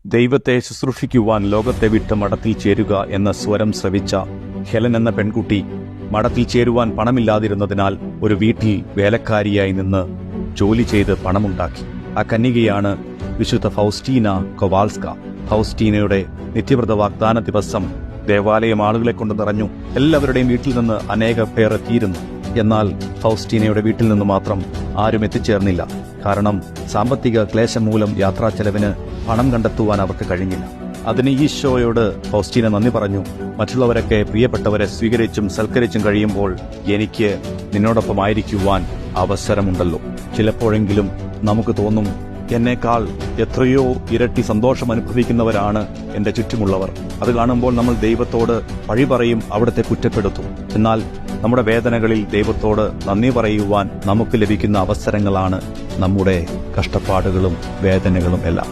ദൈവത്തെ ശുശ്രൂഷിക്കുവാൻ ലോകത്തെ വിട്ട് മഠത്തിൽ ചേരുക എന്ന സ്വരം ശ്രവിച്ച ഹെലൻ എന്ന പെൺകുട്ടി മഠത്തിൽ ചേരുവാൻ പണമില്ലാതിരുന്നതിനാൽ ഒരു വീട്ടിൽ വേലക്കാരിയായി നിന്ന് ജോലി ചെയ്ത് പണമുണ്ടാക്കി. ആ കന്യകയാണ് വിശുദ്ധ ഫൗസ്റ്റീന കൊവാൽസ്ക. ഫൗസ്റ്റീനയുടെ നിത്യവ്രത വാഗ്ദാന ദിവസം ദേവാലയം ആളുകളെ കൊണ്ട് നിറഞ്ഞു. എല്ലാവരുടെയും വീട്ടിൽ നിന്ന് അനേക പേർ എത്തിയിരുന്നു. എന്നാൽ ഫൗസ്റ്റീനയുടെ വീട്ടിൽ നിന്ന് മാത്രം ആരും എത്തിച്ചേർന്നില്ല. കാരണം സാമ്പത്തിക ക്ലേശം മൂലം യാത്രാ ചെലവിന് പണം കണ്ടെത്തുവാൻ അവർക്ക് കഴിഞ്ഞില്ല. അതിന് ഈശോയോട് ഫൗസ്റ്റീന നന്ദി പറഞ്ഞു. മറ്റുള്ളവരൊക്കെ പ്രിയപ്പെട്ടവരെ സ്വീകരിച്ചും സൽക്കരിച്ചും കഴിയുമ്പോൾ എനിക്ക് നിന്നോടൊപ്പമായിരിക്കുവാൻ അവസരമുണ്ടല്ലോ. ചിലപ്പോഴെങ്കിലും നമുക്ക് തോന്നും, എന്നേക്കാൾ എത്രയോ ഇരട്ടി സന്തോഷം അനുഭവിക്കുന്നവരാണ് എൻ്റെ ചുറ്റുമുള്ളവർ. അത് കാണുമ്പോൾ നമ്മൾ ദൈവത്തോട് പഴി പറയും, അവിടുത്തെ കുറ്റപ്പെടുത്തും. എന്നാൽ നമ്മുടെ വേദനകളിൽ ദൈവത്തോട് നന്ദി പറയുവാൻ നമുക്ക് ലഭിക്കുന്ന അവസരങ്ങളാണ് നമ്മുടെ കഷ്ടപ്പാടുകളും വേദനകളും എല്ലാം.